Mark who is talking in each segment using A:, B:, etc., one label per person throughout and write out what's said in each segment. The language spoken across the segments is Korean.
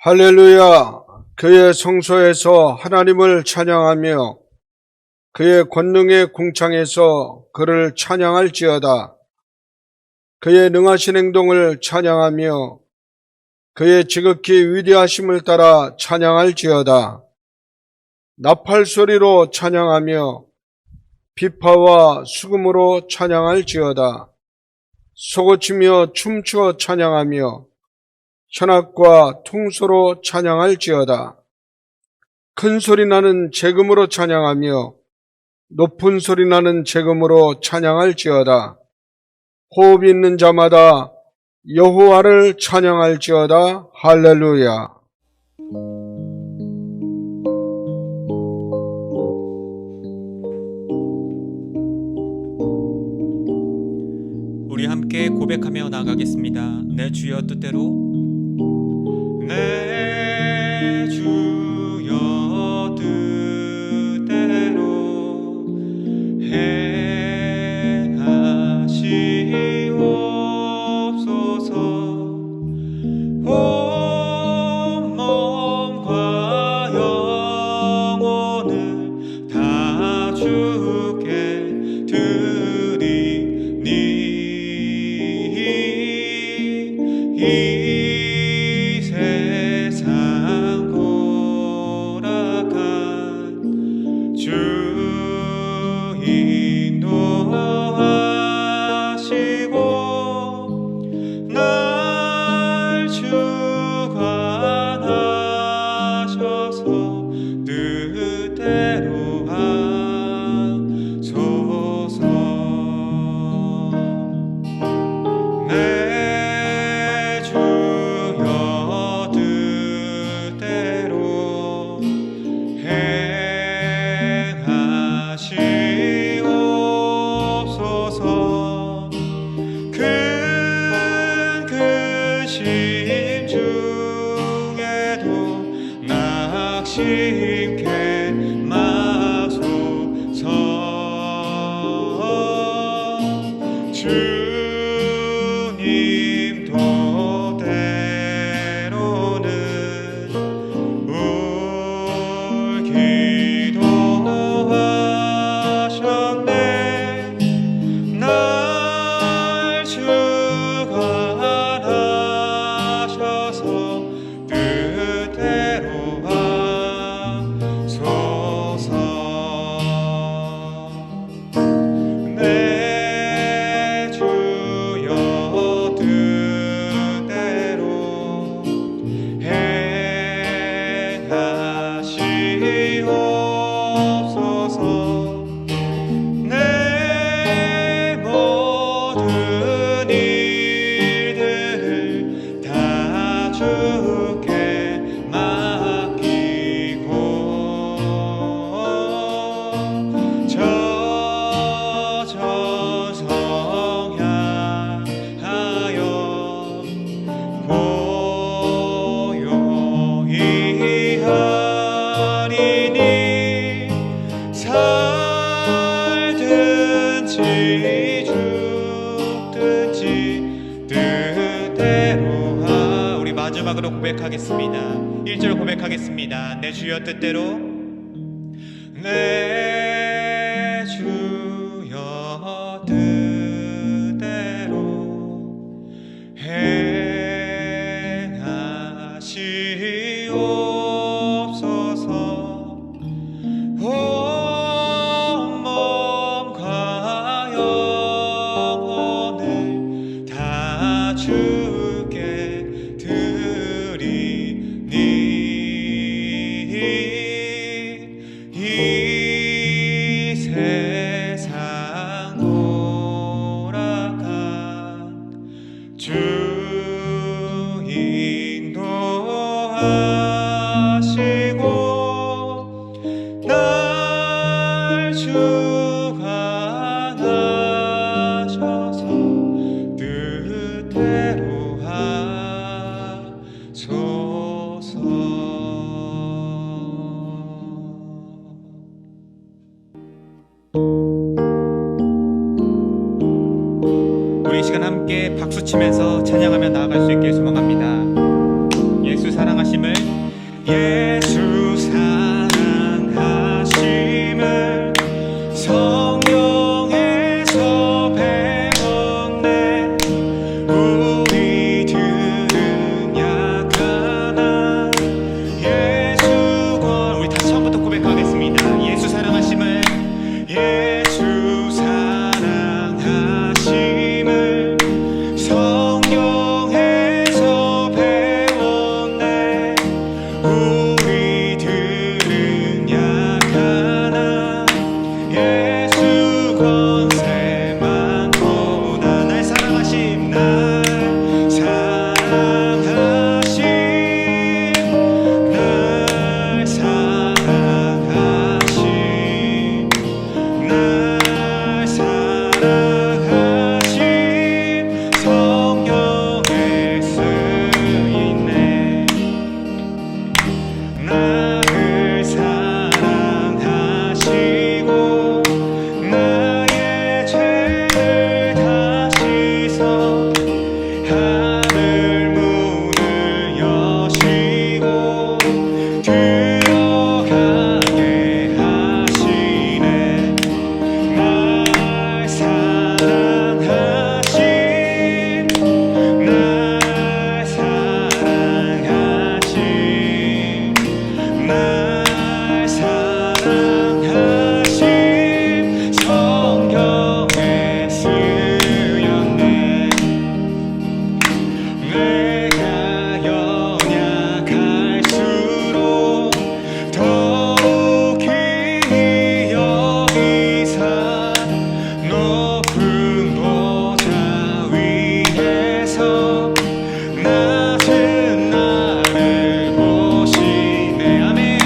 A: 할렐루야! 그의 성소에서 하나님을 찬양하며 그의 권능의 궁창에서 그를 찬양할지어다. 그의 능하신 행동을 찬양하며 그의 지극히 위대하심을 따라 찬양할지어다. 나팔 소리로 찬양하며 비파와 수금으로 찬양할지어다. 소고치며 춤추어 찬양하며 현악과 통소로 찬양할지어다. 큰 소리 나는 재금으로 찬양하며 높은 소리 나는 재금으로 찬양할지어다. 호흡이 있는 자마다 여호와를 찬양할지어다. 할렐루야.
B: 우리 함께 고백하며 나가겠습니다. 내 주여 뜻대로, 내 주여 뜻대로 행하시옵소서. 온 몸과 영혼을 다 주께 드리니 이 세상 돌아간 주 인도하시고 날 주관하셔서 뜻대로 하소서. 내 주여 뜻대로 행하시옵소서. 큰 근심 중에도 낙심케 마소서. 주님도 때로는 울기도 하셨네. 날 주관하셔서 뜻대로 하소서. 내 주여 뜻대로 행하시옵소서. 내 모든 일들을 다 주께 맡기고 저저성 향하여 고요히 하리니 살든지 죽든지 뜻대로 우리 마지막으로 고백하겠습니다. 1절 고백하겠습니다. 내 주여 뜻대로, 내 주여 뜻대로 행하시옵소서. 온 몸과 영혼을 다 주께 드리니 이 세상 돌아간 주 인도하시고 날 주관하셔서 뜻대로 하소서. 우리 이 시간 함께 박수치면서 찬양하며 나아갈 수 있길 소망합니다. 예수 사랑하심을 예수 사랑하심을 성경에서 배웠네. 우리들은 약하나 예수권. 우리 다시 처음부터 고백하겠습니다. 예수 사랑하심을, 예수 사랑하심을 성경에서 배웠네. 우리들은 약하나 예수 권세 많도다. 날 사랑하심, 날 사랑하심, 날 사랑하심, 날 사랑하심 성경에 쓰이네. 나를 사랑하시고 나의 죄를 다 씻어 하늘 문을 여시고 들어가게 하시네. 날 사랑하신, 날 사랑하신, 날 사랑하신 성경에 쓰였네. 내가 연약할수록 더욱 기이 여기사 높은 보좌 위에서 낮은 나를 보시네. 아멘.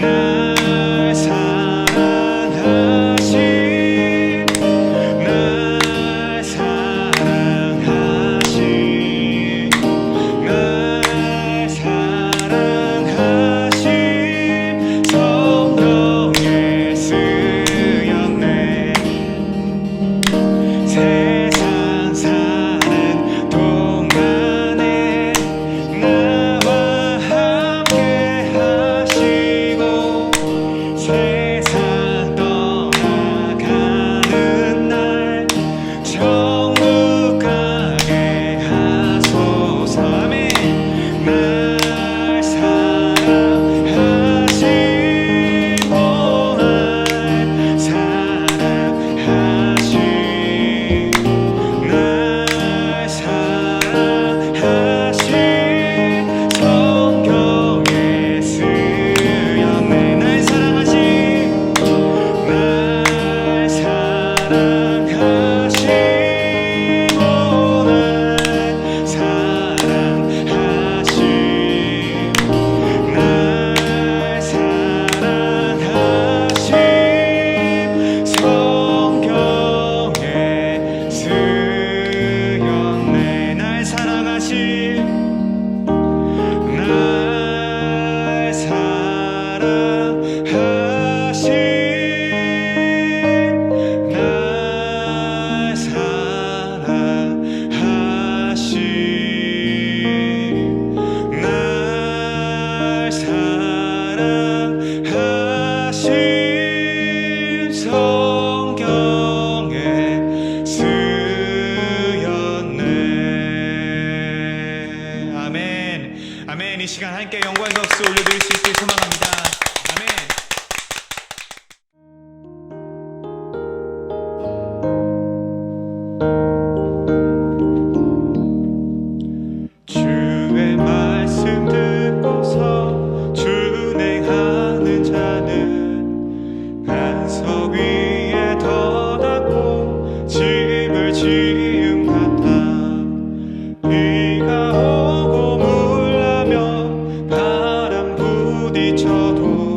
B: 날 사랑하신, 날 사랑하신, 날 사랑하신 성경에 쓰였네. 세상 사는 동안에 나와 함께 하시고 세상 떠나가는 날 천국 가게 하소서. 아멘. 날 사랑하시고 날 사랑하시, 날 사랑하신 성경에 쓰였네. 날 사랑하신, 날 사랑하시고 날 사랑하신, 날 사랑하신 성경에 쓰였네. 날 사랑하신, 날 사랑하신, 날 사랑하신, 날 사랑하신 성경에 쓰였네. 아멘. 아멘. 이 시간 함께 영광의 박수 올려드릴 수 있길 소망합니다. 아멘. 주의 말씀 듣고서 준행하는 자는 반석 위에 덧닫고 집을 지은 같아. 비가 오고 물나며 바람 부딪혀도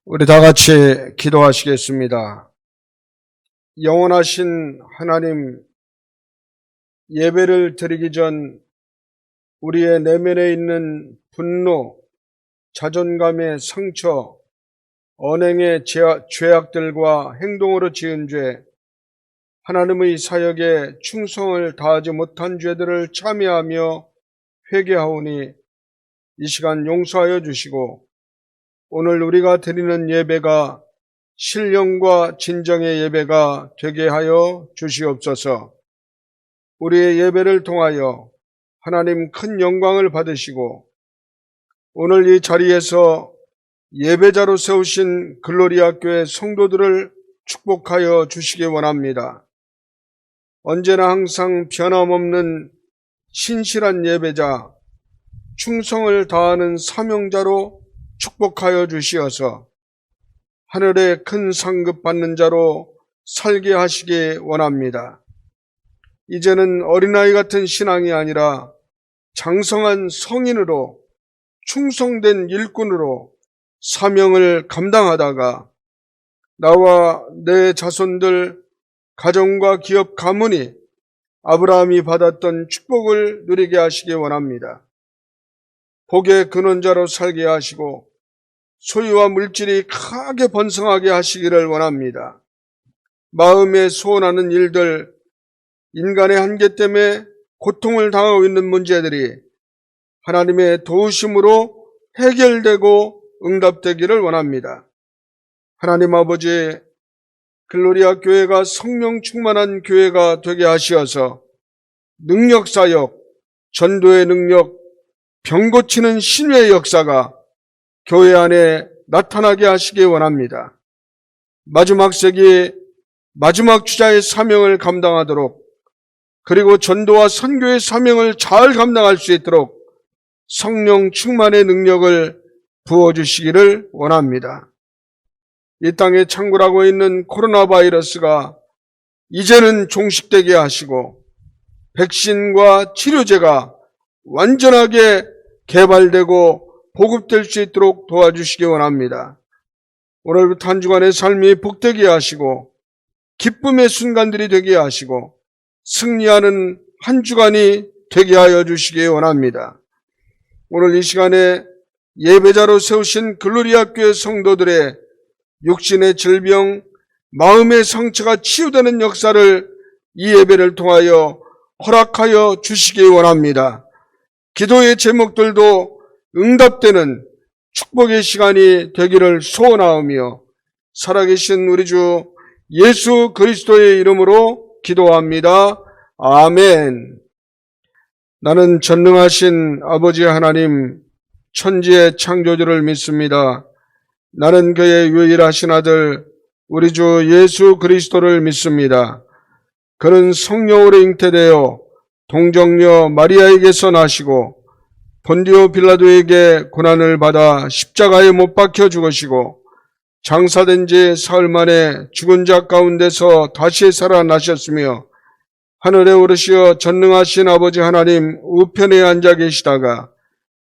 A: 우리 다 같이 기도하시겠습니다. 영원하신 하나님, 예배를 드리기 전 우리의 내면에 있는 분노, 자존감의 상처, 언행의 죄악들과 행동으로 지은 죄, 하나님의 사역에 충성을 다하지 못한 죄들을 참여하며 회개하오니 이 시간 용서하여 주시고 오늘 우리가 드리는 예배가 신령과 진정의 예배가 되게 하여 주시옵소서. 우리의 예배를 통하여 하나님 큰 영광을 받으시고 오늘 이 자리에서 예배자로 세우신 글로리아 교회 성도들을 축복하여 주시기 원합니다. 언제나 항상 변함없는 신실한 예배자, 충성을 다하는 사명자로 축복하여 주시어서 하늘의 큰 상급 받는 자로 살게 하시기 원합니다. 이제는 어린아이 같은 신앙이 아니라 장성한 성인으로 충성된 일꾼으로 사명을 감당하다가 나와 내 자손들, 가정과 기업 가문이 아브라함이 받았던 축복을 누리게 하시기 원합니다. 복의 근원자로 살게 하시고 소유와 물질이 크게 번성하게 하시기를 원합니다. 마음에 소원하는 일들, 인간의 한계 때문에 고통을 당하고 있는 문제들이 하나님의 도우심으로 해결되고 응답되기를 원합니다. 하나님 아버지, 글로리아 교회가 성령 충만한 교회가 되게 하시어서 능력사역, 전도의 능력, 병 고치는 신의 역사가 교회 안에 나타나게 하시기 원합니다. 마지막 세기 마지막 주자의 사명을 감당하도록, 그리고 전도와 선교의 사명을 잘 감당할 수 있도록 성령 충만의 능력을 부어주시기를 원합니다. 이 땅에 창궐하고 있는 코로나 바이러스가 이제는 종식되게 하시고 백신과 치료제가 완전하게 개발되고 보급될 수 있도록 도와주시기 원합니다. 오늘부터 한 주간의 삶이 복되게 하시고 기쁨의 순간들이 되게 하시고 승리하는 한 주간이 되게 하여 주시기 원합니다. 오늘 이 시간에 예배자로 세우신 글로리아 교회 성도들의 육신의 질병, 마음의 상처가 치유되는 역사를 이 예배를 통하여 허락하여 주시기 원합니다. 기도의 제목들도 응답되는 축복의 시간이 되기를 소원하오며 살아계신 우리 주 예수 그리스도의 이름으로 기도합니다. 아멘. 나는 전능하신 아버지 하나님, 천지의 창조주를 믿습니다. 나는 그의 유일하신 아들 우리 주 예수 그리스도를 믿습니다. 그는 성령으로 잉태되어 동정녀 마리아에게서 나시고 본디오 빌라도에게 고난을 받아 십자가에 못 박혀 죽으시고 장사된 지 사흘 만에 죽은 자 가운데서 다시 살아나셨으며 하늘에 오르시어 전능하신 아버지 하나님 우편에 앉아 계시다가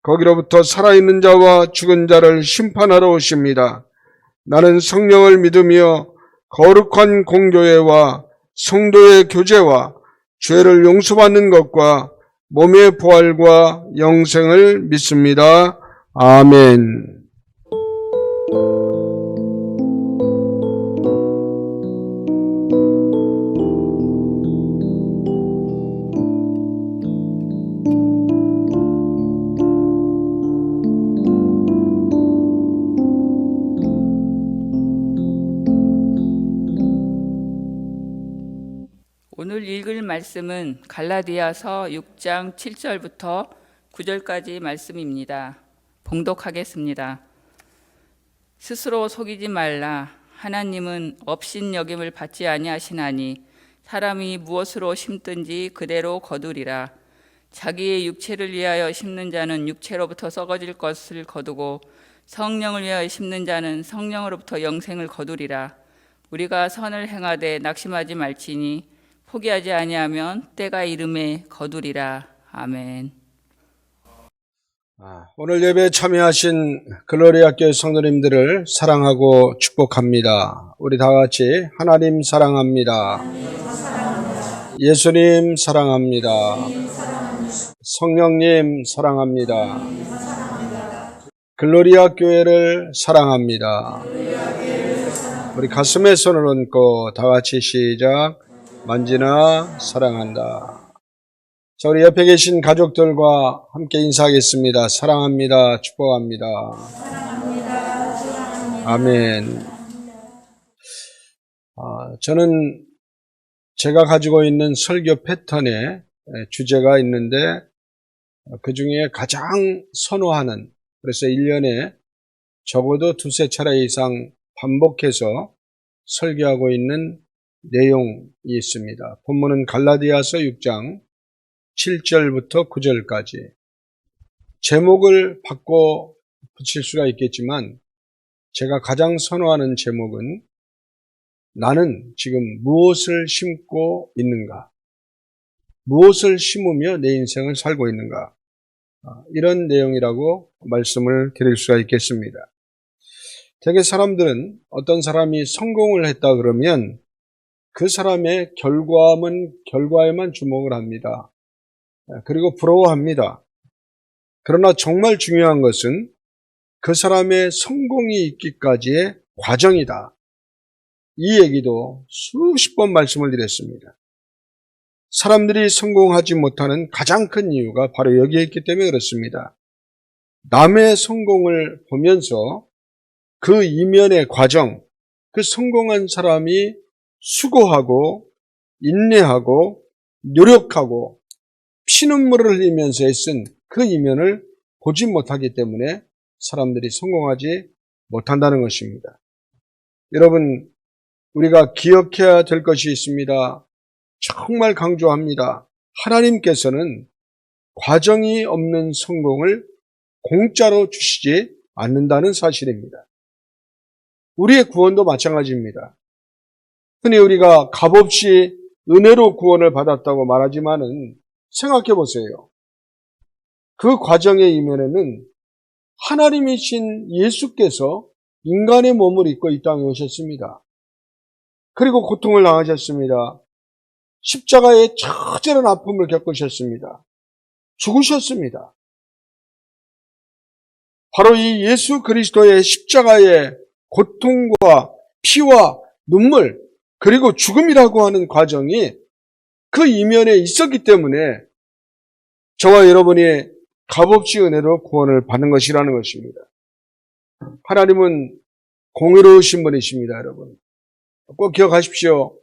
A: 거기로부터 살아있는 자와 죽은 자를 심판하러 오십니다. 나는 성령을 믿으며 거룩한 공교회와 성도의 교제와 죄를 용서받는 것과 몸의 부활과 영생을 믿습니다. 아멘.
C: 오늘 읽을 말씀은 갈라디아서 6장 7절부터 9절까지 말씀입니다. 봉독하겠습니다. 스스로 속이지 말라. 하나님은 업신여김을 받지 아니하시나니 사람이 무엇으로 심든지 그대로 거두리라. 자기의 육체를 위하여 심는 자는 육체로부터 썩어질 것을 거두고 성령을 위하여 심는 자는 성령으로부터 영생을 거두리라. 우리가 선을 행하되 낙심하지 말지니 포기하지 아니하면 때가 이름에 거두리라. 아멘.
A: 오늘 예배에 참여하신 글로리아 교회 성도님들을 사랑하고 축복합니다. 우리 다 같이 하나님 사랑합니다. 예수님 사랑합니다. 성령님 사랑합니다. 글로리아 교회를 사랑합니다. 우리 가슴에 손을 얹고 다 같이 시작. 만지나 사랑한다. 자, 우리 옆에 계신 가족들과 함께 인사하겠습니다. 사랑합니다. 축복합니다. 아멘. 저는 제가 가지고 있는 설교 패턴에 주제가 있는데 그 중에 가장 선호하는, 그래서 1년에 적어도 두세 차례 이상 반복해서 설교하고 있는 내용이 있습니다. 본문은 갈라디아서 6장 7절부터 9절까지. 제목을 바꿔 붙일 수가 있겠지만 제가 가장 선호하는 제목은 나는 지금 무엇을 심고 있는가? 무엇을 심으며 내 인생을 살고 있는가? 이런 내용이라고 말씀을 드릴 수가 있겠습니다. 대개 사람들은 어떤 사람이 성공을 했다 그러면 그 사람의 결과에만 주목을 합니다. 그리고 부러워합니다. 그러나 정말 중요한 것은 그 사람의 성공이 있기까지의 과정이다. 이 얘기도 수십 번 말씀을 드렸습니다. 사람들이 성공하지 못하는 가장 큰 이유가 바로 여기에 있기 때문에 그렇습니다. 남의 성공을 보면서 그 이면의 과정, 그 성공한 사람이 수고하고 인내하고 노력하고 피눈물을 흘리면서 애쓴 그 이면을 보지 못하기 때문에 사람들이 성공하지 못한다는 것입니다. 여러분, 우리가 기억해야 될 것이 있습니다. 정말 강조합니다. 하나님께서는 과정이 없는 성공을 공짜로 주시지 않는다는 사실입니다. 우리의 구원도 마찬가지입니다. 흔히 우리가 값없이 은혜로 구원을 받았다고 말하지만은 생각해 보세요. 그 과정의 이면에는 하나님이신 예수께서 인간의 몸을 입고 이 땅에 오셨습니다. 그리고 고통을 당하셨습니다. 십자가의 처절한 아픔을 겪으셨습니다. 죽으셨습니다. 바로 이 예수 그리스도의 십자가의 고통과 피와 눈물 그리고 죽음이라고 하는 과정이 그 이면에 있었기 때문에 저와 여러분이 값없이 은혜로 구원을 받는 것이라는 것입니다. 하나님은 공의로우신 분이십니다, 여러분. 꼭 기억하십시오.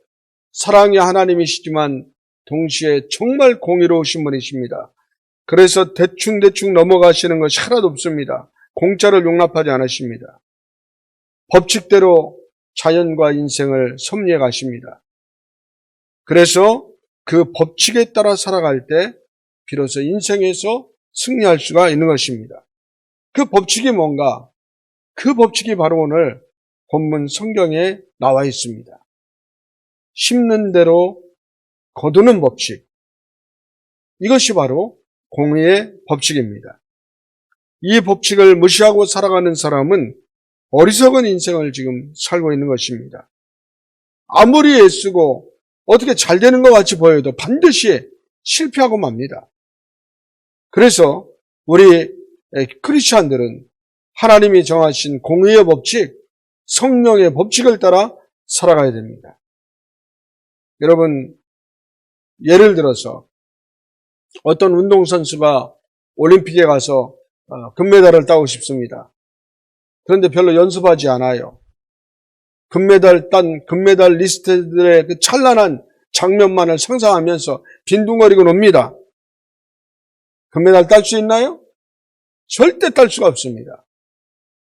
A: 사랑의 하나님이시지만 동시에 정말 공의로우신 분이십니다. 그래서 대충 넘어가시는 것이 하나도 없습니다. 공짜를 용납하지 않으십니다. 법칙대로 자연과 인생을 섭리해 가십니다. 그래서 그 법칙에 따라 살아갈 때 비로소 인생에서 승리할 수가 있는 것입니다. 그 법칙이 뭔가? 그 법칙이 바로 오늘 본문 성경에 나와 있습니다. 심는 대로 거두는 법칙. 이것이 바로 공의의 법칙입니다. 이 법칙을 무시하고 살아가는 사람은 어리석은 인생을 지금 살고 있는 것입니다. 아무리 애쓰고 어떻게 잘 되는 것 같이 보여도 반드시 실패하고 맙니다. 그래서 우리 크리스찬들은 하나님이 정하신 공의의 법칙, 성령의 법칙을 따라 살아가야 됩니다. 여러분, 예를 들어서 어떤 운동선수가 올림픽에 가서 금메달을 따고 싶습니다. 그런데 별로 연습하지 않아요. 금메달 딴 금메달 리스트들의 그 찬란한 장면만을 상상하면서 빈둥거리고 놉니다. 금메달 딸 수 있나요? 절대 딸 수가 없습니다.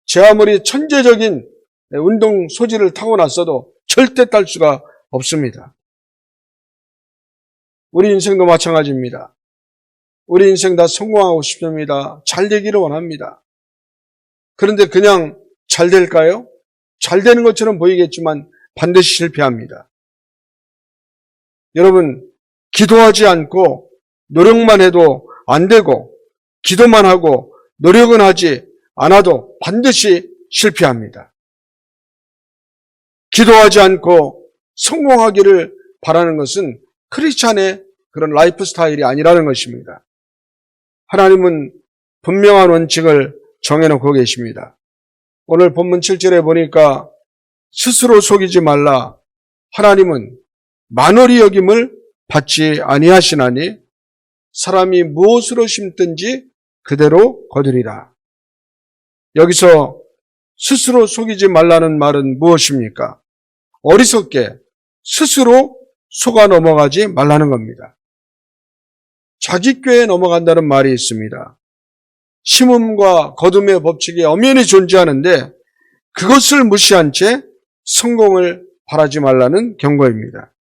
A: 제 아무리 천재적인 운동 소질을 타고났어도 절대 딸 수가 없습니다. 우리 인생도 마찬가지입니다. 우리 인생 다 성공하고 싶습니다. 잘 되기를 원합니다. 그런데 그냥 잘 될까요? 잘 되는 것처럼 보이겠지만 반드시 실패합니다. 여러분, 기도하지 않고 노력만 해도 안 되고 기도만 하고 노력은 하지 않아도 반드시 실패합니다. 기도하지 않고 성공하기를 바라는 것은 크리스찬의 그런 라이프 스타일이 아니라는 것입니다. 하나님은 분명한 원칙을 정해놓고 계십니다. 오늘 본문 7절에 보니까 스스로 속이지 말라. 하나님은 만월이 여김을 받지 아니하시나니 사람이 무엇으로 심든지 그대로 거두리라. 여기서 스스로 속이지 말라는 말은 무엇입니까? 어리석게 스스로 속아 넘어가지 말라는 겁니다. 자기 꾀에 넘어간다는 말이 있습니다. 심음과 거둠의 법칙이 엄연히 존재하는데 그것을 무시한 채 성공을 바라지 말라는 경고입니다.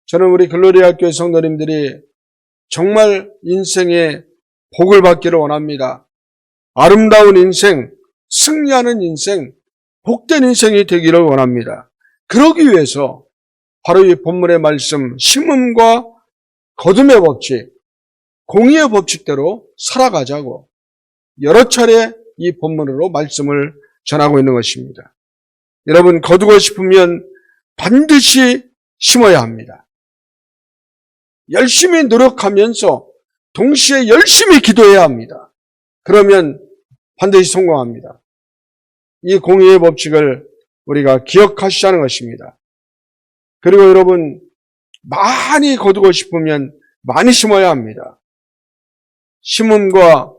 A: 저는 우리 글로리아 교회 성도님들이 정말 인생에 복을 받기를 원합니다. 아름다운 인생, 승리하는 인생, 복된 인생이 되기를 원합니다. 그러기 위해서 바로 이 본문의 말씀, 심음과 거둠의 법칙, 공의의 법칙대로 살아가자고 여러 차례 이 본문으로 말씀을 전하고 있는 것입니다. 여러분, 거두고 싶으면 반드시 심어야 합니다. 열심히 노력하면서 동시에 열심히 기도해야 합니다. 그러면 반드시 성공합니다. 이 공의의 법칙을 우리가 기억하시자는 것입니다. 그리고 여러분, 많이 거두고 싶으면 많이 심어야 합니다. 심음과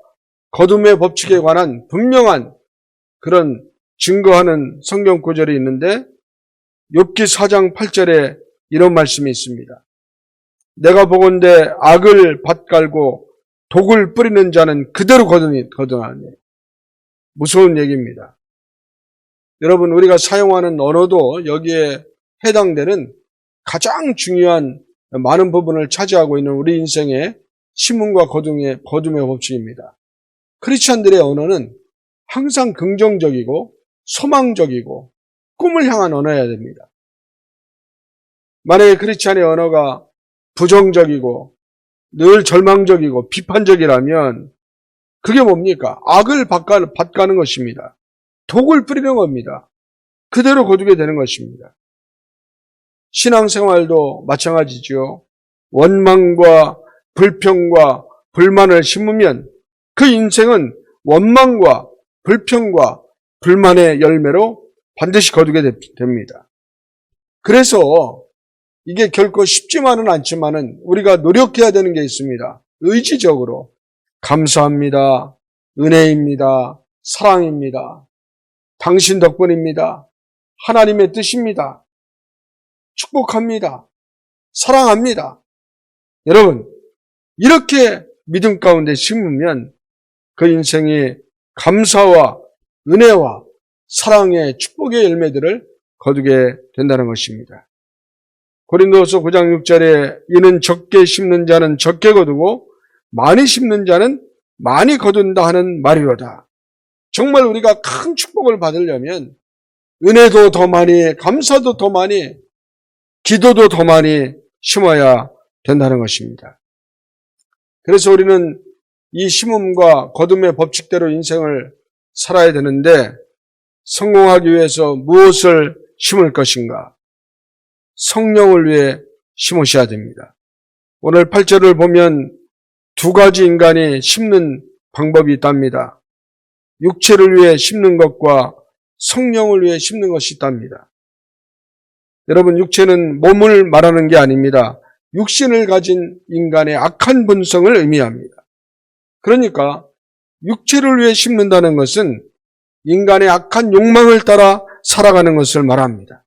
A: 거둠의 법칙에 관한 분명한 그런 증거하는 성경 구절이 있는데 욥기 4장 8절에 이런 말씀이 있습니다. 내가 보건대 악을 밭갈고 독을 뿌리는 자는 그대로 거두나니. 무서운 얘기입니다. 여러분, 우리가 사용하는 언어도 여기에 해당되는 가장 중요한 많은 부분을 차지하고 있는 우리 인생의 심음과 거둠의 법칙입니다. 크리스찬들의 언어는 항상 긍정적이고 소망적이고 꿈을 향한 언어여야 됩니다. 만약에 크리스찬의 언어가 부정적이고 늘 절망적이고 비판적이라면 그게 뭡니까? 악을 밭가는 것입니다. 독을 뿌리는 겁니다. 그대로 거두게 되는 것입니다. 신앙생활도 마찬가지죠. 원망과 불평과 불만을 심으면 그 인생은 원망과 불평과 불만의 열매로 반드시 거두게 됩니다. 그래서 이게 결코 쉽지만은 않지만은 우리가 노력해야 되는 게 있습니다. 의지적으로 감사합니다. 은혜입니다. 사랑입니다. 당신 덕분입니다. 하나님의 뜻입니다. 축복합니다. 사랑합니다. 여러분, 이렇게 믿음 가운데 심으면 그 인생이 감사와 은혜와 사랑의 축복의 열매들을 거두게 된다는 것입니다. 고린도서 9장 6절에 이는 적게 심는 자는 적게 거두고 많이 심는 자는 많이 거둔다 하는 말이로다. 정말 우리가 큰 축복을 받으려면 은혜도 더 많이, 감사도 더 많이, 기도도 더 많이 심어야 된다는 것입니다. 그래서 우리는 이 심음과 거둠의 법칙대로 인생을 살아야 되는데 성공하기 위해서 무엇을 심을 것인가? 성령을 위해 심으셔야 됩니다. 오늘 8절을 보면 두 가지 인간이 심는 방법이 있답니다. 육체를 위해 심는 것과 성령을 위해 심는 것이 있답니다. 여러분, 육체는 몸을 말하는 게 아닙니다. 육신을 가진 인간의 악한 본성을 의미합니다. 그러니까 육체를 위해 심는다는 것은 인간의 악한 욕망을 따라 살아가는 것을 말합니다.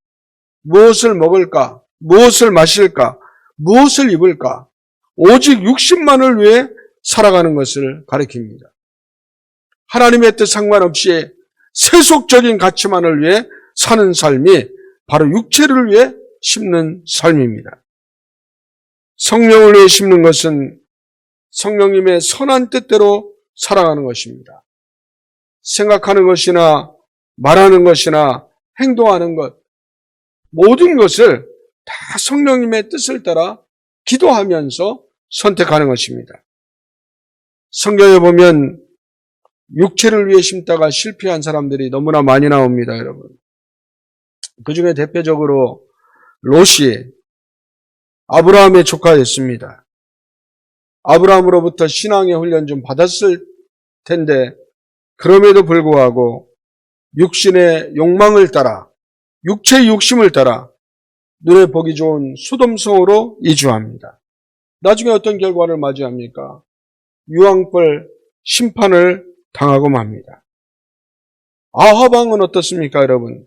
A: 무엇을 먹을까? 무엇을 마실까? 무엇을 입을까? 오직 육신만을 위해 살아가는 것을 가리킵니다. 하나님의 뜻 상관없이 세속적인 가치만을 위해 사는 삶이 바로 육체를 위해 심는 삶입니다. 성령을 위해 심는 것은 성령님의 선한 뜻대로 살아가는 것입니다. 생각하는 것이나 말하는 것이나 행동하는 것, 모든 것을 다 성령님의 뜻을 따라 기도하면서 선택하는 것입니다. 성경에 보면 육체를 위해 심다가 실패한 사람들이 너무나 많이 나옵니다, 여러분. 그 중에 대표적으로 롯이 아브라함의 조카였습니다. 아브라함으로부터 신앙의 훈련 좀 받았을 텐데 그럼에도 불구하고 육신의 욕망을 따라 육체의 욕심을 따라 눈에 보기 좋은 소돔성으로 이주합니다. 나중에 어떤 결과를 맞이합니까? 유황벌 심판을 당하고 맙니다. 아합 왕은 어떻습니까, 여러분?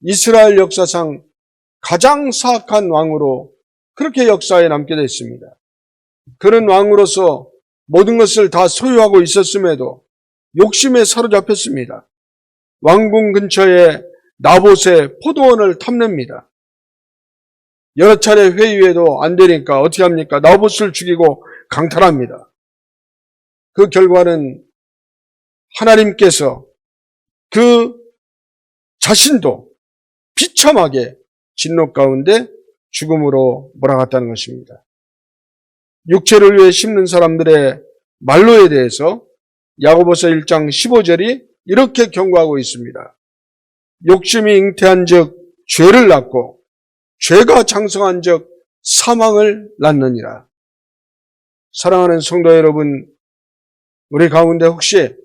A: 이스라엘 역사상 가장 사악한 왕으로 그렇게 역사에 남게 됐습니다. 그런 왕으로서 모든 것을 다 소유하고 있었음에도 욕심에 사로잡혔습니다. 왕궁 근처에 나봇의 포도원을 탐냅니다. 여러 차례 회유해도 안 되니까 어떻게 합니까? 나봇을 죽이고 강탈합니다. 그 결과는 하나님께서 그 자신도 비참하게 진노 가운데 죽음으로 몰아갔다는 것입니다. 육체를 위해 심는 사람들의 말로에 대해서 야고보서 1장 15절이 이렇게 경고하고 있습니다. 욕심이 잉태한 즉 죄를 낳고 죄가 장성한 즉 사망을 낳느니라. 사랑하는 성도 여러분, 우리 가운데 혹시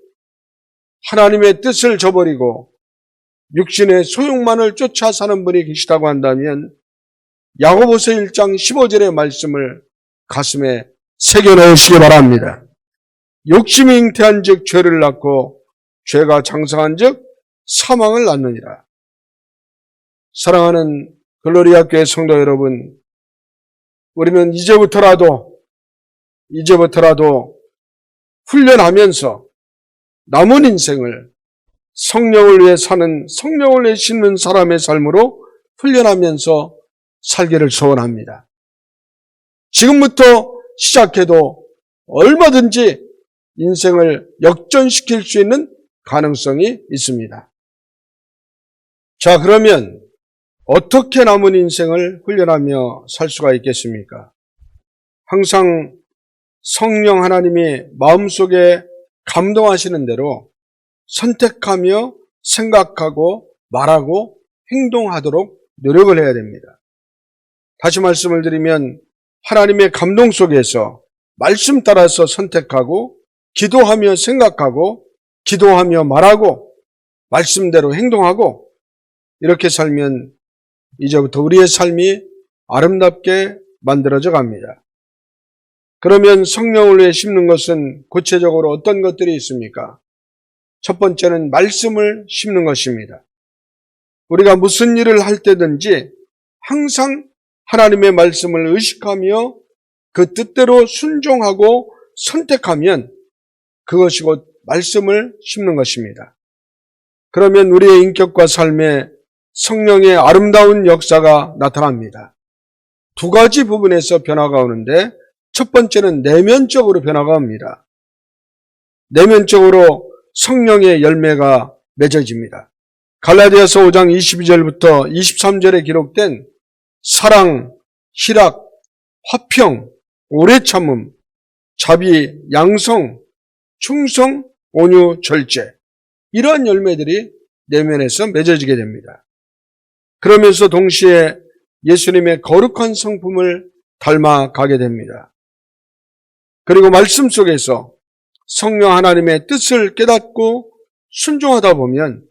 A: 하나님의 뜻을 저버리고 육신의 소욕만을 쫓아 사는 분이 계시다고 한다면 야고보서 1장 15절의 말씀을 가슴에 새겨넣으시기 바랍니다. 욕심이 잉태한 즉 죄를 낳고 죄가 장성한 즉 사망을 낳느니라. 사랑하는 글로리아 교회 성도 여러분, 우리는 이제부터라도 훈련하면서 남은 인생을 성령을 위해 사는, 성령을 위해 심는 사람의 삶으로 훈련하면서 살기를 소원합니다. 지금부터 시작해도 얼마든지 인생을 역전시킬 수 있는 가능성이 있습니다. 자, 그러면 어떻게 남은 인생을 훈련하며 살 수가 있겠습니까? 항상 성령 하나님이 마음속에 감동하시는 대로 선택하며 생각하고 말하고 행동하도록 노력을 해야 됩니다. 다시 말씀을 드리면 하나님의 감동 속에서 말씀 따라서 선택하고 기도하며 생각하고 기도하며 말하고 말씀대로 행동하고 이렇게 살면 이제부터 우리의 삶이 아름답게 만들어져 갑니다. 그러면 성령을 위해 심는 것은 구체적으로 어떤 것들이 있습니까? 첫 번째는 말씀을 심는 것입니다. 우리가 무슨 일을 할 때든지 항상 하나님의 말씀을 의식하며 그 뜻대로 순종하고 선택하면 그것이 곧 말씀을 심는 것입니다. 그러면 우리의 인격과 삶에 성령의 아름다운 역사가 나타납니다. 두 가지 부분에서 변화가 오는데 첫 번째는 내면적으로 변화가 옵니다. 내면적으로 성령의 열매가 맺어집니다. 갈라디아서 5장 22절부터 23절에 기록된 사랑, 희락, 화평, 오래 참음, 자비, 양성, 충성, 온유, 절제 이러한 열매들이 내면에서 맺어지게 됩니다. 그러면서 동시에 예수님의 거룩한 성품을 닮아가게 됩니다. 그리고 말씀 속에서 성령 하나님의 뜻을 깨닫고 순종하다 보면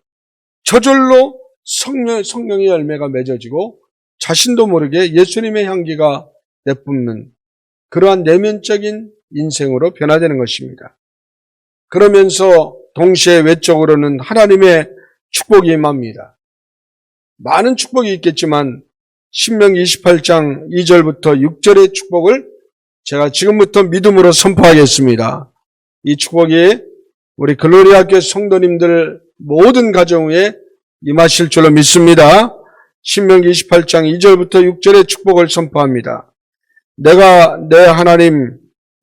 A: 저절로 성령의 열매가 맺어지고 자신도 모르게 예수님의 향기가 내뿜는 그러한 내면적인 인생으로 변화되는 것입니다. 그러면서 동시에 외적으로는 하나님의 축복이 임합니다. 많은 축복이 있겠지만 신명기 28장 2절부터 6절의 축복을 제가 지금부터 믿음으로 선포하겠습니다. 이 축복이 우리 글로리아 교회 성도님들 모든 가정 위에 임하실 줄로 믿습니다. 신명기 28장 2절부터 6절의 축복을 선포합니다. 내가 내 하나님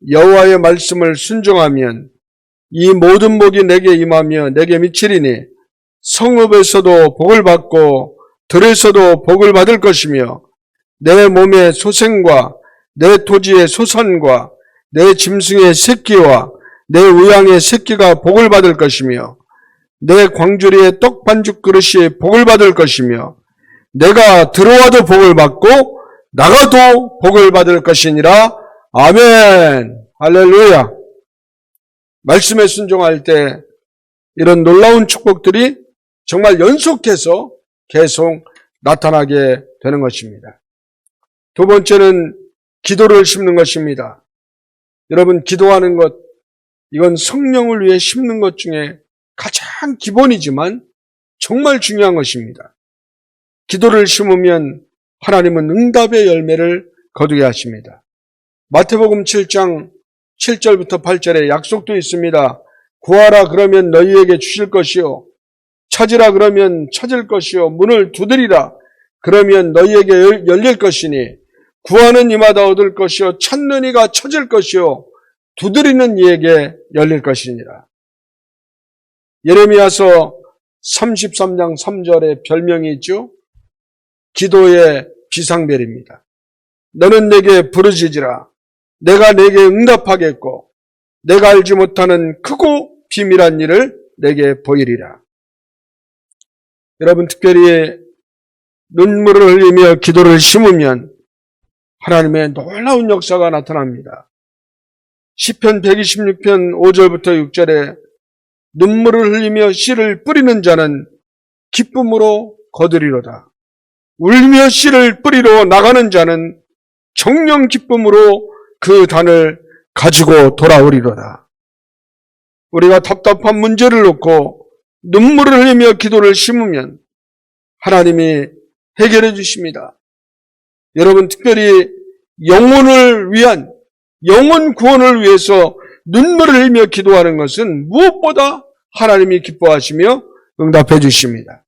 A: 여호와의 말씀을 순종하면 이 모든 복이 내게 임하며 내게 미치리니 성읍에서도 복을 받고 들에서도 복을 받을 것이며 내 몸의 소생과 내 토지의 소산과 내 짐승의 새끼와 내 우양의 새끼가 복을 받을 것이며 내 광주리의 떡 반죽 그릇이 복을 받을 것이며 내가 들어와도 복을 받고 나가도 복을 받을 것이니라. 아멘. 할렐루야. 말씀에 순종할 때 이런 놀라운 축복들이 정말 연속해서 계속 나타나게 되는 것입니다. 두 번째는 기도를 심는 것입니다. 여러분, 기도하는 것, 이건 성령을 위해 심는 것 중에 가장 기본이지만 정말 중요한 것입니다. 기도를 심으면 하나님은 응답의 열매를 거두게 하십니다. 마태복음 7장 7절부터 8절에 약속도 있습니다. 구하라 그러면 너희에게 주실 것이요. 찾으라 그러면 찾을 것이요. 문을 두드리라 그러면 너희에게 열릴 것이니 구하는 이마다 얻을 것이요. 찾는 이가 찾을 것이요. 두드리는 이에게 열릴 것이니라. 예레미야서 33장 3절에 별명이 있죠. 기도의 비상벨입니다. 너는 내게 부르짖으라. 내가 내게 응답하겠고 내가 알지 못하는 크고 비밀한 일을 내게 보이리라. 여러분, 특별히 눈물을 흘리며 기도를 심으면 하나님의 놀라운 역사가 나타납니다. 시편 126편 5절부터 6절에 눈물을 흘리며 씨를 뿌리는 자는 기쁨으로 거두리로다. 울며 씨를 뿌리러 나가는 자는 정령 기쁨으로 그 단을 가지고 돌아오리로다. 우리가 답답한 문제를 놓고 눈물을 흘리며 기도를 심으면 하나님이 해결해 주십니다. 여러분, 특별히 영혼을 위한 영혼 구원을 위해서 눈물을 흘리며 기도하는 것은 무엇보다 하나님이 기뻐하시며 응답해 주십니다.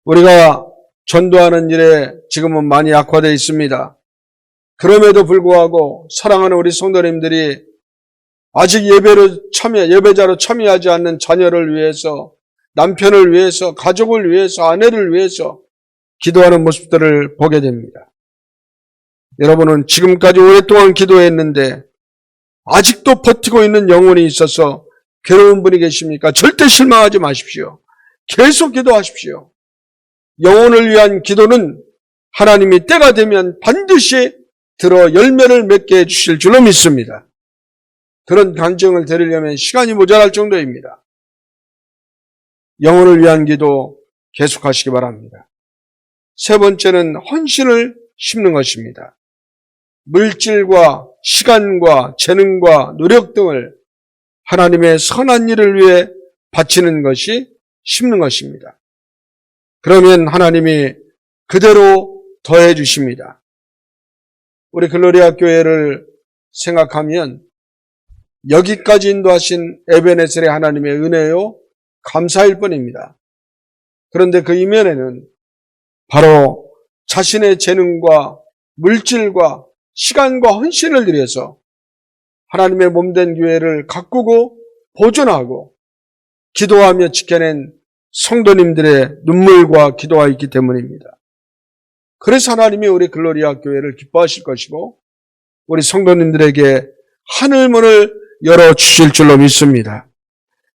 A: 우리가 전도하는 일에 지금은 많이 약화되어 있습니다. 그럼에도 불구하고 사랑하는 우리 성도님들이 아직 예배자로 참여하지 않는 자녀를 위해서, 남편을 위해서, 가족을 위해서, 아내를 위해서 기도하는 모습들을 보게 됩니다. 여러분은 지금까지 오랫동안 기도했는데 아직도 버티고 있는 영혼이 있어서 괴로운 분이 계십니까? 절대 실망하지 마십시오. 계속 기도하십시오. 영혼을 위한 기도는 하나님이 때가 되면 반드시 들어 열매를 맺게 해주실 줄로 믿습니다. 그런 간증을 드리려면 시간이 모자랄 정도입니다. 영혼을 위한 기도 계속하시기 바랍니다. 세 번째는 헌신을 심는 것입니다. 물질과 시간과 재능과 노력 등을 하나님의 선한 일을 위해 바치는 것이 심는 것입니다. 그러면 하나님이 그대로 더해 주십니다. 우리 글로리아 교회를 생각하면 여기까지 인도하신 에베네셀의 하나님의 은혜요 감사일 뿐입니다. 그런데 그 이면에는 바로 자신의 재능과 물질과 시간과 헌신을 들여서 하나님의 몸된 교회를 가꾸고 보존하고 기도하며 지켜낸 성도님들의 눈물과 기도가 있기 때문입니다. 그래서 하나님이 우리 글로리아 교회를 기뻐하실 것이고 우리 성도님들에게 하늘문을 열어주실 줄로 믿습니다.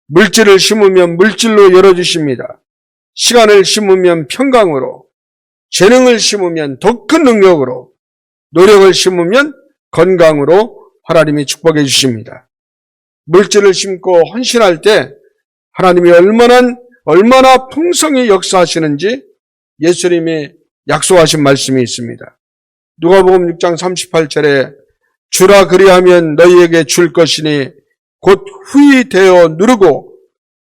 A: 물질을 심으면 물질로 열어주십니다. 시간을 심으면 평강으로, 재능을 심으면 더 큰 능력으로, 노력을 심으면 건강으로 하나님이 축복해 주십니다. 물질을 심고 헌신할 때 하나님이 얼마나 풍성히 역사하시는지 예수님이 약속하신 말씀이 있습니다. 누가복음 6장 38절에 주라 그리하면 너희에게 줄 것이니 곧 후히 되어 누르고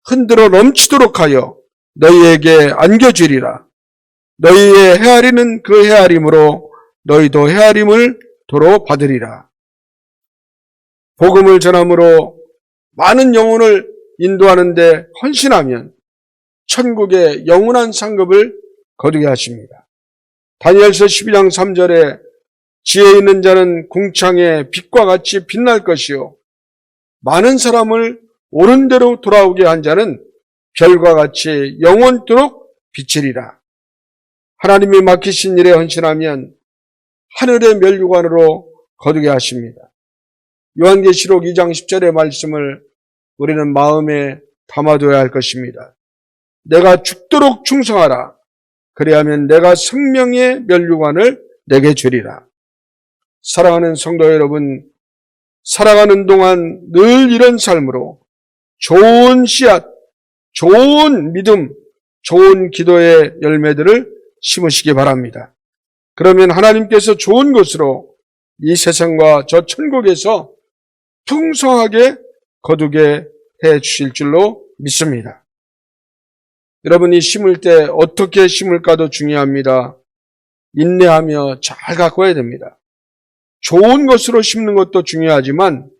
A: 흔들어 넘치도록 하여 너희에게 안겨주리라. 너희의 헤아리는 그 헤아림으로 너희도 헤아림을 도로 받으리라. 복음을 전함으로 많은 영혼을 인도하는데 헌신하면 천국의 영원한 상급을 거두게 하십니다. 다니엘서 12장 3절에 지혜 있는 자는 궁창의 빛과 같이 빛날 것이요 많은 사람을 옳은 대로 돌아오게 한 자는 별과 같이 영원토록 비치리라. 하나님이 맡기신 일에 헌신하면 하늘의 멸류관으로 거두게 하십니다. 요한계시록 2장 10절의 말씀을 우리는 마음에 담아둬야 할 것입니다. 내가 죽도록 충성하라. 그리하면 내가 생명의 면류관을 내게 주리라. 사랑하는 성도 여러분, 살아가는 동안 늘 이런 삶으로 좋은 씨앗, 좋은 믿음, 좋은 기도의 열매들을 심으시기 바랍니다. 그러면 하나님께서 좋은 것으로 이 세상과 저 천국에서 풍성하게 거두게 해 주실 줄로 믿습니다. 여러분이 심을 때 어떻게 심을까도 중요합니다. 인내하며 잘 가꿔야 됩니다. 좋은 것으로 심는 것도 중요하지만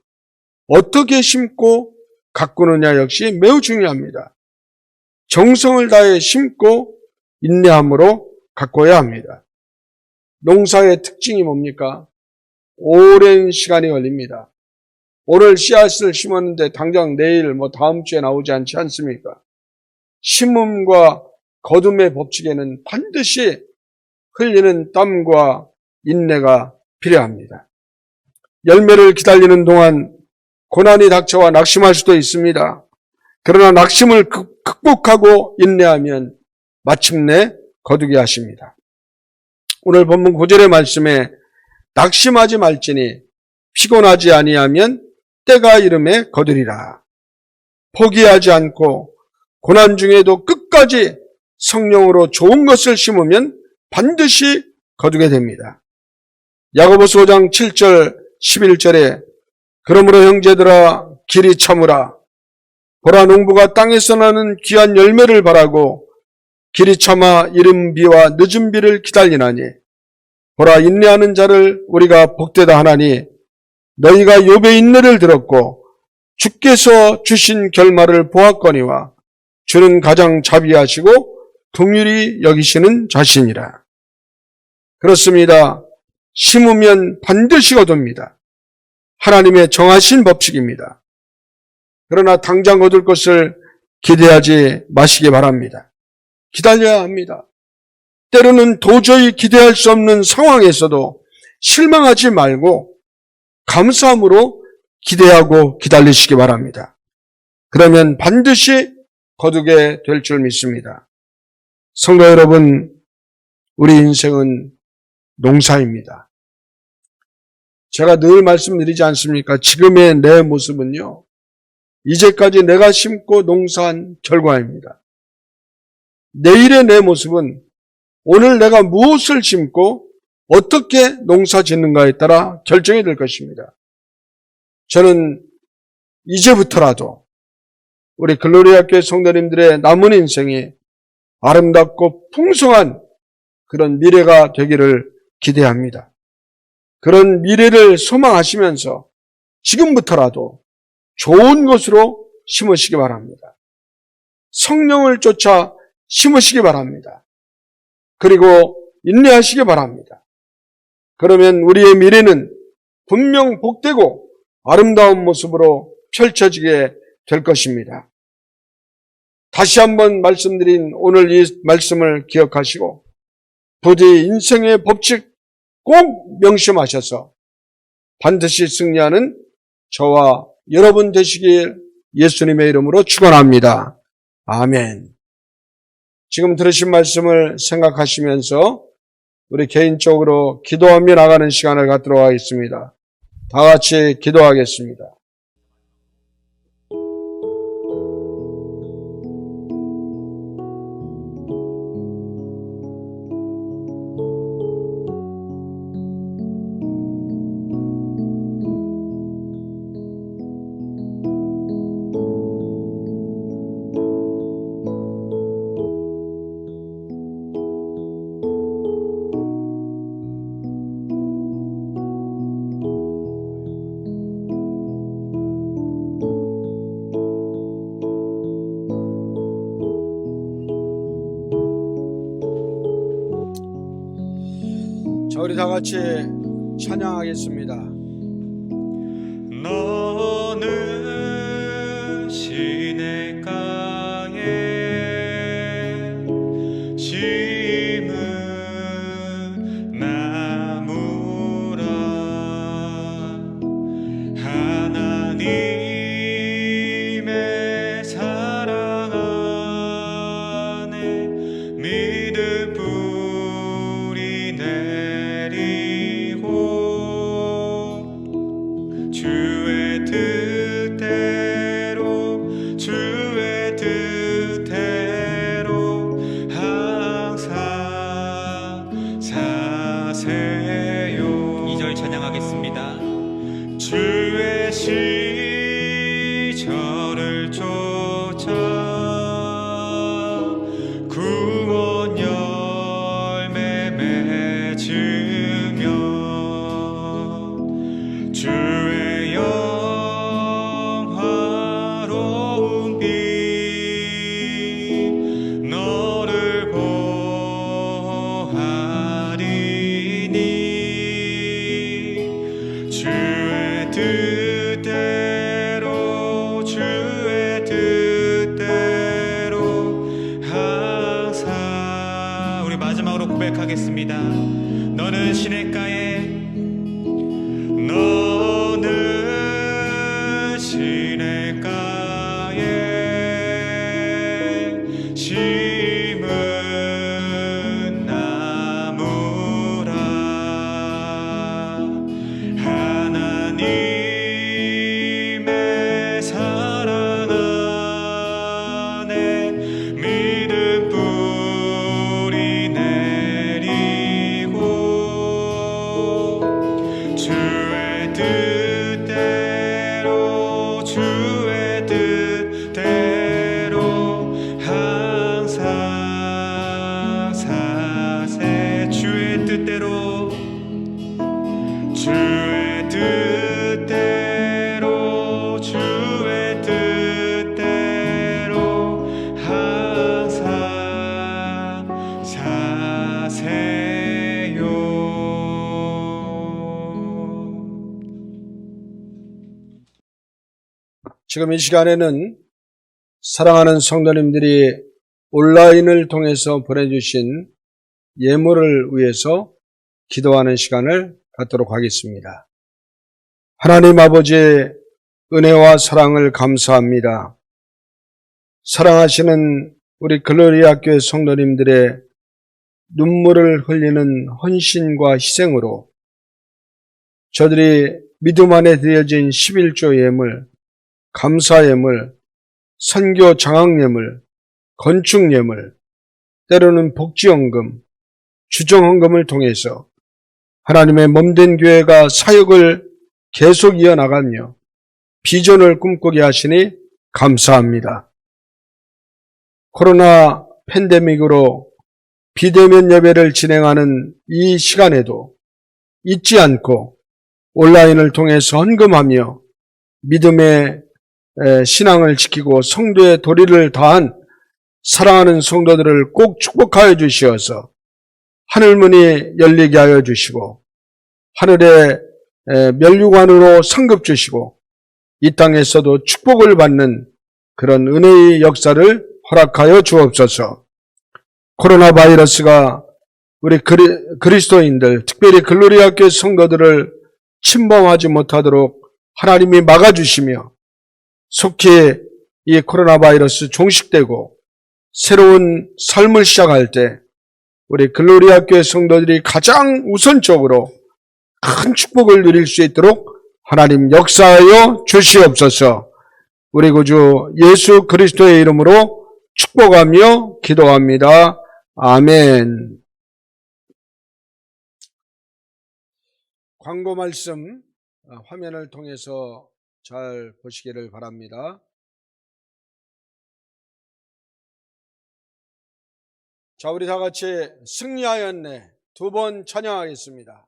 A: 어떻게 심고 가꾸느냐 역시 매우 중요합니다. 정성을 다해 심고 인내함으로 가꿔야 합니다. 농사의 특징이 뭡니까? 오랜 시간이 걸립니다. 오늘 씨앗을 심었는데 당장 내일 다음 주에 나오지 않지 않습니까? 심음과 거둠의 법칙에는 반드시 흘리는 땀과 인내가 필요합니다. 열매를 기다리는 동안 고난이 닥쳐와 낙심할 수도 있습니다. 그러나 낙심을 극복하고 인내하면 마침내 거두게 하십니다. 오늘 본문 9절의 말씀에 낙심하지 말지니 피곤하지 아니하면 때가 이름에 거두리라. 포기하지 않고 고난 중에도 끝까지 성령으로 좋은 것을 심으면 반드시 거두게 됩니다. 야고보서 5장 7절 11절에 그러므로 형제들아 길이 참으라. 보라 농부가 땅에서 나는 귀한 열매를 바라고 길이 참아 이른 비와 늦은 비를 기다리나니 보라 인내하는 자를 우리가 복되다 하나니 너희가 욥의 인내를 들었고 주께서 주신 결말을 보았거니와 주는 가장 자비하시고 긍휼히 여기시는 자신이라. 그렇습니다. 심으면 반드시 거둡니다. 하나님의 정하신 법칙입니다. 그러나 당장 얻을 것을 기대하지 마시기 바랍니다. 기다려야 합니다. 때로는 도저히 기대할 수 없는 상황에서도 실망하지 말고 감사함으로 기대하고 기다리시기 바랍니다. 그러면 반드시 거두게 될 줄 믿습니다. 성도 여러분, 우리 인생은 농사입니다. 제가 늘 말씀드리지 않습니까? 지금의 내 모습은요, 이제까지 내가 심고 농사한 결과입니다. 내일의 내 모습은 오늘 내가 무엇을 심고 어떻게 농사 짓는가에 따라 결정이 될 것입니다. 저는 이제부터라도 우리 글로리아 교회 성도님들의 남은 인생이 아름답고 풍성한 그런 미래가 되기를 기대합니다. 그런 미래를 소망하시면서 지금부터라도 좋은 것으로 심으시기 바랍니다. 성령을 쫓아 심으시기 바랍니다. 그리고 인내하시기 바랍니다. 그러면 우리의 미래는 분명 복되고 아름다운 모습으로 펼쳐지게 될 것입니다. 다시 한번 말씀드린 오늘 이 말씀을 기억하시고 부디 인생의 법칙 꼭 명심하셔서 반드시 승리하는 저와 여러분 되시길 예수님의 이름으로 축원합니다. 아멘. 지금 들으신 말씀을 생각하시면서 우리 개인적으로 기도하며 나가는 시간을 갖도록 하겠습니다. 다 같이 기도하겠습니다. 자, 우리 다 같이 찬양하겠습니다.
B: 너는 시냇가에 심은 나무라 주의 뜻대로 주의 뜻대로 항상 사세요. 2절 찬양하겠습니다. 주의 시절을 쫓아 구원 열매 맺으며 주의 영화로운 빛 너를 보하리니 주의 뜻대로 주의 뜻대로 항상. 우리 마지막으로 고백하겠습니다. 너는 시냇가에 너는 시냇가에 심은 나무라. 하나님의 사랑 안에 믿음 뿌리 내리고 주의 뜻대로 주의 뜻대로 항상 사세. 주의 뜻대로 주의 뜻대로 주의 뜻대로 항상 사세요.
A: 지금 이 시간에는 사랑하는 성도님들이 온라인을 통해서 보내주신 예물을 위해서 기도하는 시간을 갖도록 하겠습니다. 하나님 아버지의 은혜와 사랑을 감사합니다. 사랑하시는 우리 글로리아 교회 성도님들의 눈물을 흘리는 헌신과 희생으로 저들이 믿음 안에 드려진 11조 예물, 감사 예물, 선교 장학 예물, 건축 예물, 때로는 복지헌금, 주정헌금을 통해서 하나님의 몸된 교회가 사역을 계속 이어나가며 비전을 꿈꾸게 하시니 감사합니다. 코로나 팬데믹으로 비대면 예배를 진행하는 이 시간에도 잊지 않고 온라인을 통해서 헌금하며 믿음의 신앙을 지키고 성도의 도리를 다한 사랑하는 성도들을 꼭 축복하여 주시어서 하늘문이 열리게 하여 주시고 하늘의 면류관으로 상급 주시고 이 땅에서도 축복을 받는 그런 은혜의 역사를 허락하여 주옵소서. 코로나 바이러스가 우리 그리스도인들, 특별히 글로리아 교회 성도들을 침범하지 못하도록 하나님이 막아주시며 속히 이 코로나 바이러스 종식되고 새로운 삶을 시작할 때 우리 글로리아 교회 성도들이 가장 우선적으로 큰 축복을 누릴 수 있도록 하나님 역사하여 주시옵소서. 우리 구주 예수 그리스도의 이름으로 축복하며 기도합니다. 아멘. 광고 말씀 화면을 통해서 잘 보시기를 바랍니다. 자, 우리 다 같이 승리하였네 두 번 찬양하겠습니다.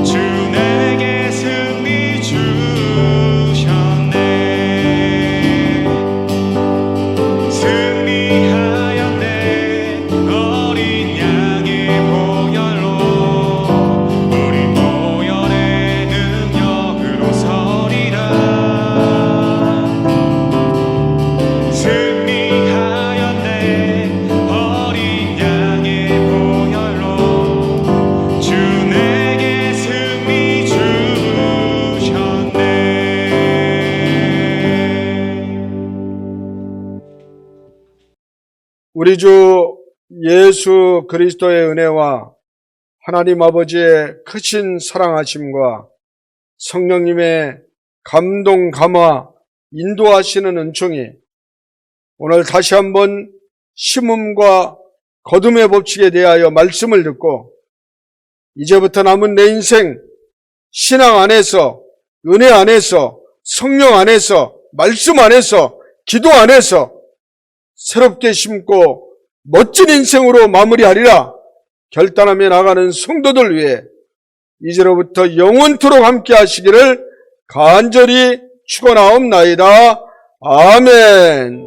B: 주 내게 승
A: 우리 주 예수 그리스도의 은혜와 하나님 아버지의 크신 사랑하심과 성령님의 감동, 감화, 인도하시는 은총이 오늘 다시 한번 심음과 거듭의 법칙에 대하여 말씀을 듣고 이제부터 남은 내 인생 신앙 안에서, 은혜 안에서, 성령 안에서, 말씀 안에서, 기도 안에서 새롭게 심고 멋진 인생으로 마무리하리라 결단하며 나가는 성도들 위해 이제로부터 영원토록 함께 하시기를 간절히 축원하옵나이다. 아멘.